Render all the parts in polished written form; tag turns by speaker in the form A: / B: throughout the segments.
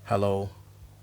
A: Hello,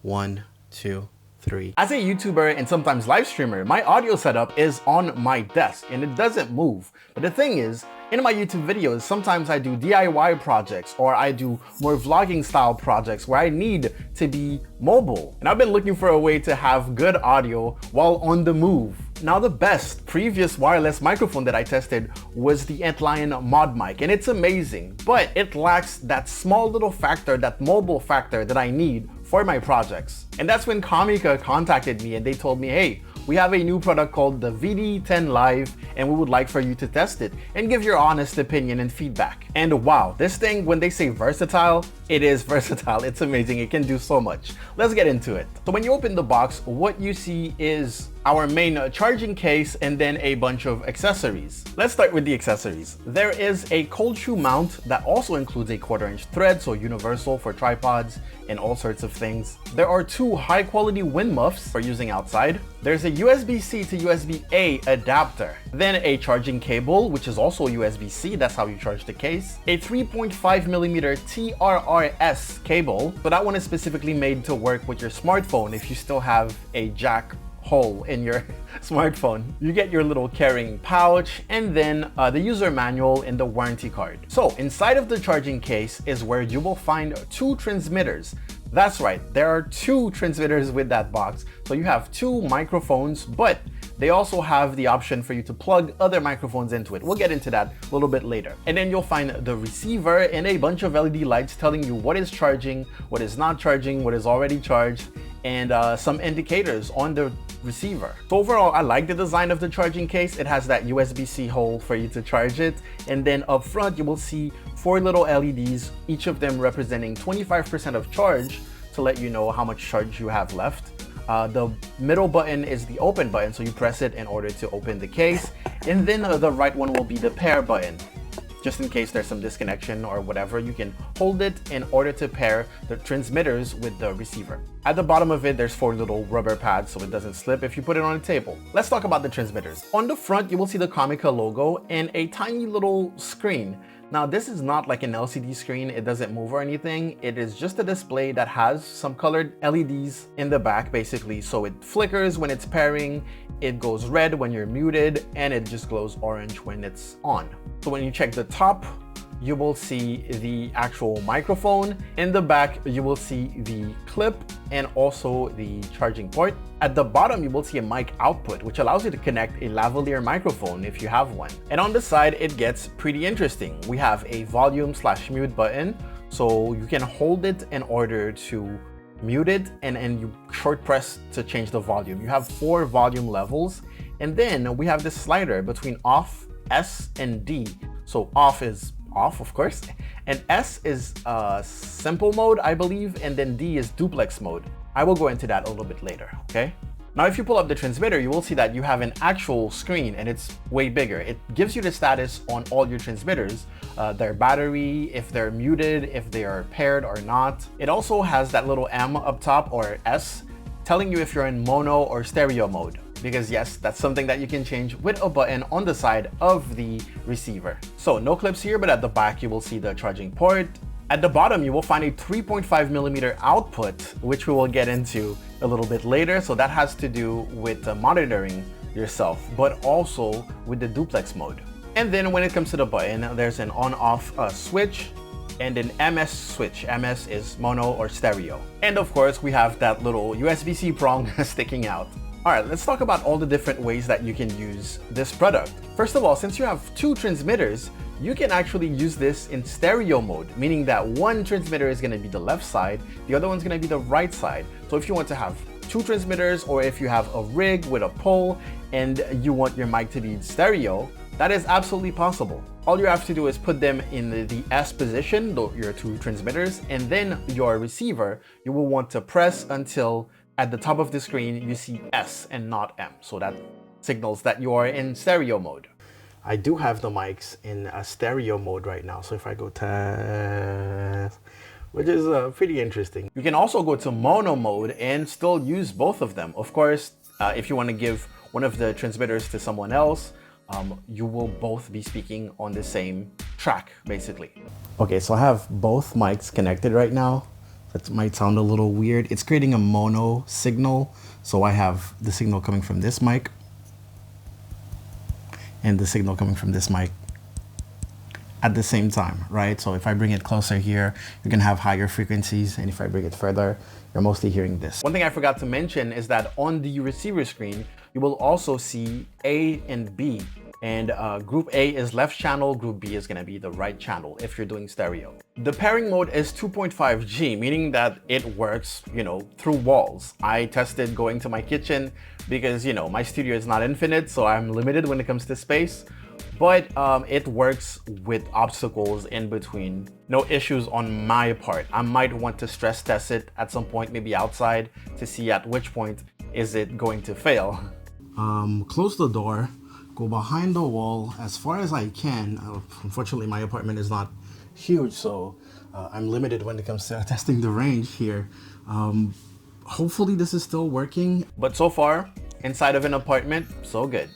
A: 1, 2, 3. As a YouTuber and sometimes live streamer, my audio setup is on my desk and it doesn't move. But the thing is, in my YouTube videos, sometimes I do DIY projects or I do more vlogging style projects where I need to be mobile. And I've been looking for a way to have good audio while on the move. Now, the best previous wireless microphone that I tested was the Antlion Mod Mic, and it's amazing, but it lacks that small little factor, that mobile factor that I need for my projects. And that's when Comica contacted me and they told me, hey, we have a new product called the VD-10 Live and we would like for you to test it and give your honest opinion and feedback. And wow, this thing, when they say versatile, it is versatile. It's amazing. It can do so much. Let's get into it. So when you open the box, what you see is our main charging case and then a bunch of accessories. Let's start with the accessories. There is a cold shoe mount that also includes a 1/4" thread, so universal for tripods and all sorts of things. There are 2 high quality wind muffs for using outside. There's a USB-C to USB-A adapter. Then a charging cable, which is also USB-C, that's how you charge the case. A 3.5mm TRS cable, so that one is specifically made to work with your smartphone if you still have a jack hole in your smartphone. You get your little carrying pouch and then the user manual and the warranty card. So inside of the charging case is where you will find 2 transmitters. That's right, there are 2 transmitters with that box. So you have 2 microphones, but they also have the option for you to plug other microphones into it. We'll get into that a little bit later. And then you'll find the receiver and a bunch of LED lights telling you what is charging, what is not charging, what is already charged, and some indicators on the receiver. So overall, I like the design of the charging case. It has that USB-C hole for you to charge it. And then up front, you will see 4 little LEDs, each of them representing 25% of charge to let you know how much charge you have left. The middle button is the open button, so you press it in order to open the case. And then the right one will be the pair button. Just in case there's some disconnection or whatever, you can hold it in order to pair the transmitters with the receiver. At the bottom of it, there's 4 little rubber pads so it doesn't slip if you put it on a table. Let's talk about the transmitters. On the front, you will see the Comica logo and a tiny little screen. Now, this is not like an LCD screen. It doesn't move or anything. It is just a display that has some colored LEDs in the back, basically. So it flickers when it's pairing, it goes red when you're muted, and it just glows orange when it's on. So when you check the top, you will see the actual microphone. In the back, you will see the clip and also the charging port. At the bottom, you will see a mic output, which allows you to connect a lavalier microphone if you have one. And on the side, it gets pretty interesting. We have a volume/mute button, so you can hold it in order to mute it, and you short press to change the volume. You have 4 volume levels, and then we have this slider between off, S, and D. So off is off, of course, and S is simple mode, I believe, and then D is duplex mode. I will go into that a little bit later, okay? Now, if you pull up the transmitter, you will see that you have an actual screen and it's way bigger. It gives you the status on all your transmitters, their battery, if they're muted, if they are paired or not. It also has that little M up top, or S, telling you if you're in mono or stereo mode. Because yes, that's something that you can change with a button on the side of the receiver. So no clips here, but at the back you will see the charging port. At the bottom, you will find a 3.5mm output, which we will get into a little bit later. So that has to do with monitoring yourself, but also with the duplex mode. And then when it comes to the button, there's an on-off switch and an MS switch. MS is mono or stereo. And of course, we have that little USB-C prong sticking out. All right, let's talk about all the different ways that you can use this product. First of all, since you have 2 transmitters, you can actually use this in stereo mode, meaning that one transmitter is gonna be the left side, the other one's gonna be the right side. So if you want to have 2 transmitters, or if you have a rig with a pole and you want your mic to be stereo, that is absolutely possible. All you have to do is put them in the S position, your 2 transmitters, and then your receiver, you will want to press until at the top of the screen, you see S and not M. So that signals that you are in stereo mode. I do have the mics in a stereo mode right now. So if I go test, which is pretty interesting. You can also go to mono mode and still use both of them. Of course, if you want to give one of the transmitters to someone else, you will both be speaking on the same track, basically. Okay, so I have both mics connected right now. That might sound a little weird. It's creating a mono signal. So I have the signal coming from this mic and the signal coming from this mic at the same time, right? So if I bring it closer here, you're gonna have higher frequencies. And if I bring it further, you're mostly hearing this. One thing I forgot to mention is that on the receiver screen, you will also see A and B. And group A is left channel, group B is gonna be the right channel if you're doing stereo. The pairing mode is 2.5G, meaning that it works, through walls. I tested going to my kitchen because, my studio is not infinite, so I'm limited when it comes to space. But it works with obstacles in between. No issues on my part. I might want to stress test it at some point, maybe outside, to see at which point is it going to fail. Close the door. Go behind the wall as far as I can. Unfortunately, my apartment is not huge, so I'm limited when it comes to testing the range here. Hopefully this is still working. But so far, inside of an apartment, so good.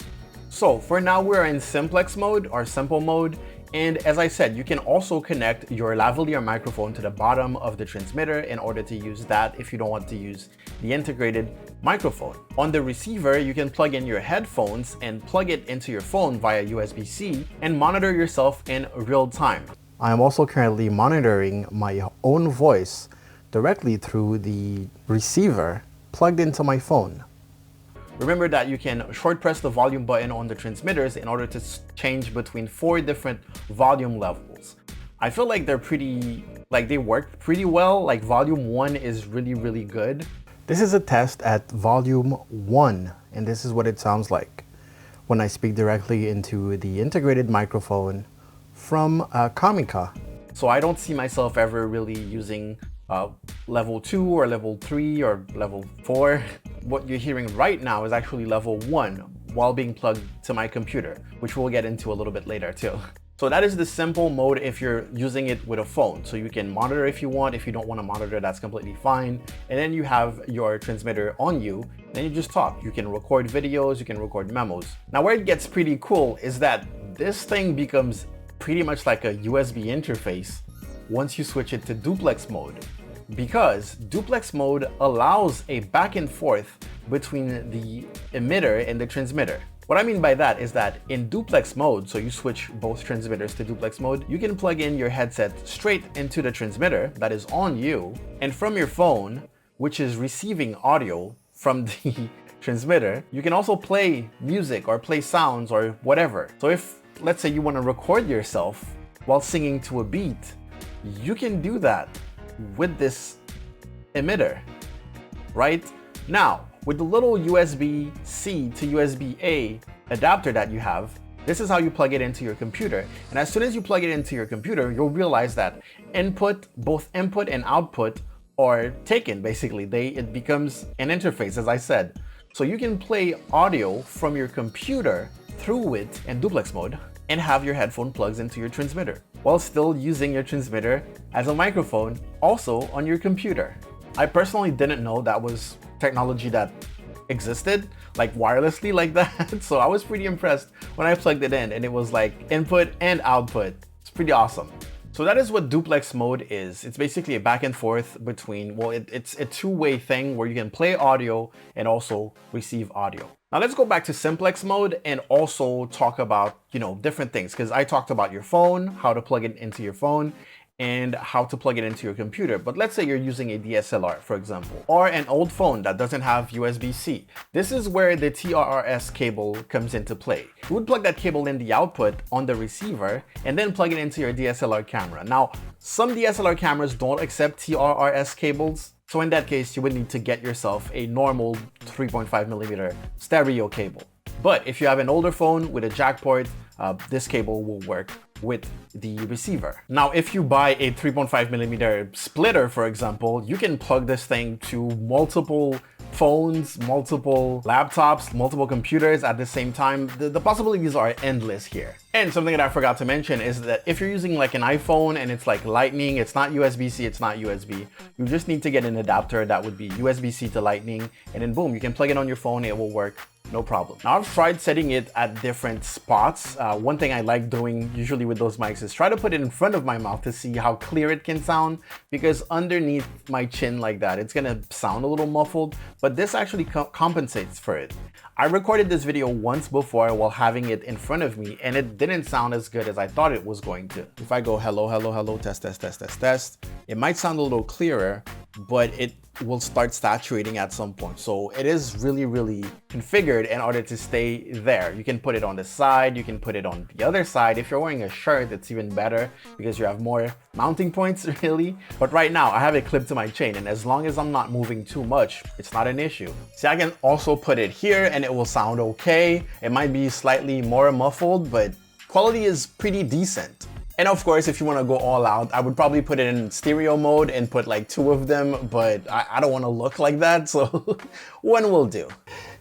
A: So for now, we're in simplex mode or simple mode. And as I said, you can also connect your lavalier microphone to the bottom of the transmitter in order to use that if you don't want to use the integrated microphone. On the receiver, you can plug in your headphones and plug it into your phone via USB-C and monitor yourself in real time. I am also currently monitoring my own voice directly through the receiver plugged into my phone. Remember that you can short press the volume button on the transmitters in order to change between 4 different volume levels. I feel like they work pretty well. Like volume 1 is really good. This is a test at volume 1, and this is what it sounds like when I speak directly into the integrated microphone from Comica. So I don't see myself ever really using level 2 or level 3 or level 4. What you're hearing right now is actually level 1 while being plugged to my computer, which we'll get into a little bit later too. So that is the simple mode if you're using it with a phone. So you can monitor if you want. If you don't want to monitor, that's completely fine. And then you have your transmitter on you, then you just talk. You can record videos, you can record memos. Now where it gets pretty cool is that this thing becomes pretty much like a USB interface once you switch it to duplex mode, because duplex mode allows a back and forth between the emitter and the transmitter. What I mean by that is that in duplex mode, so you switch both transmitters to duplex mode, you can plug in your headset straight into the transmitter that is on you, and from your phone, which is receiving audio from the transmitter, you can also play music or play sounds or whatever. So if, let's say you want to record yourself while singing to a beat, you can do that with this emitter, right? Now, with the little USB-C to USB-A adapter that you have, this is how you plug it into your computer. And as soon as you plug it into your computer, you'll realize that both input and output are taken, basically. It becomes an interface, as I said. So you can play audio from your computer through it in duplex mode and have your headphone plugs into your transmitter while still using your transmitter as a microphone also on your computer. I personally didn't know that was technology that existed, like wirelessly like that. So I was pretty impressed when I plugged it in and it was like input and output. It's pretty awesome. So that is what duplex mode is. It's basically a back and forth between, well, it's a two-way thing where you can play audio and also receive audio. Now let's go back to simplex mode and also talk about, different things, because I talked about your phone, how to plug it into your phone, and how to plug it into your computer. But let's say you're using a DSLR, for example, or an old phone that doesn't have USB-C. This is where the Trrs cable comes into play. You would plug that cable in the output on the receiver and then plug it into your DSLR camera. Now, some DSLR cameras don't accept Trrs cables. So in that case, you would need to get yourself a normal 3.5mm stereo cable. But if you have an older phone with a jack port, this cable will work with the receiver. Now, if you buy a 3.5mm splitter, for example, you can plug this thing to multiple phones, multiple laptops, multiple computers at the same time. The possibilities are endless here. And something that I forgot to mention is that if you're using like an iPhone and it's like Lightning, it's not USB-C, it's not USB, you just need to get an adapter that would be USB-C to Lightning, and then boom, you can plug it on your phone, it will work no problem. Now I've tried setting it at different spots. One thing I like doing usually with those mics is try to put it in front of my mouth to see how clear it can sound, because underneath my chin like that, it's gonna sound a little muffled, but this actually compensates for it. I recorded this video once before while having it in front of me, and it didn't sound as good as I thought it was going to. If I go hello, hello, hello, test, test, test, test, test, it might sound a little clearer, but it will start saturating at some point. So it is really, really configured in order to stay there. You can put it on the side, you can put it on the other side. If you're wearing a shirt, it's even better because you have more mounting points, really. But right now I have it clipped to my chain, and as long as I'm not moving too much, it's not an issue. See, I can also put it here and it will sound okay. It might be slightly more muffled, but quality is pretty decent. And of course, if you want to go all out, I would probably put it in stereo mode and put like 2 of them, but I don't want to look like that, so one will do.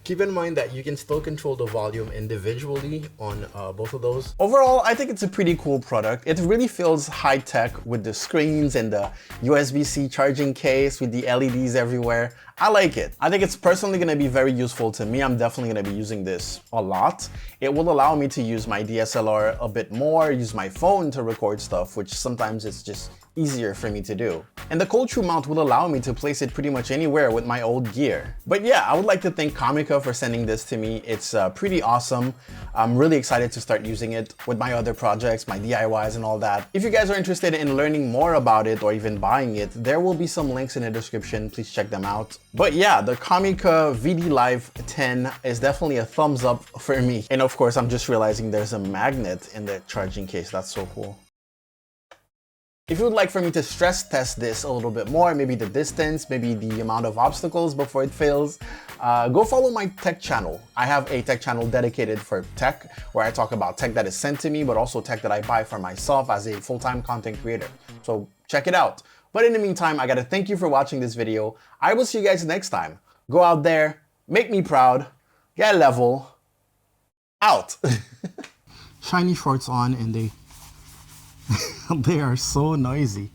A: Keep in mind that you can still control the volume individually on both of those. Overall, I think it's a pretty cool product. It really feels high-tech with the screens and the USB-C charging case with the LEDs everywhere. I like it. I think it's personally going to be very useful to me. I'm definitely going to be using this a lot. It will allow me to use my DSLR a bit more, use my phone to record stuff, which sometimes it's just easier for me to do. And the cold true mount will allow me to place it pretty much anywhere with my old gear. But yeah, I would like to thank Comica for sending this to me. It's pretty awesome. I'm really excited to start using it with my other projects, my DIYs and all that. If you guys are interested in learning more about it or even buying it, there will be some links in the description. Please check them out. But yeah, the Comica VD-Live10 is definitely a thumbs up for me. And of course, I'm just realizing there's a magnet in the charging case. That's so cool. If you would like for me to stress test this a little bit more, maybe the distance, maybe the amount of obstacles before it fails, go follow my tech channel. I have a tech channel dedicated for tech, where I talk about tech that is sent to me, but also tech that I buy for myself as a full-time content creator. So check it out. But in the meantime, I gotta thank you for watching this video. I will see you guys next time. Go out there, make me proud, get level, out. Shiny shorts on and they are so noisy.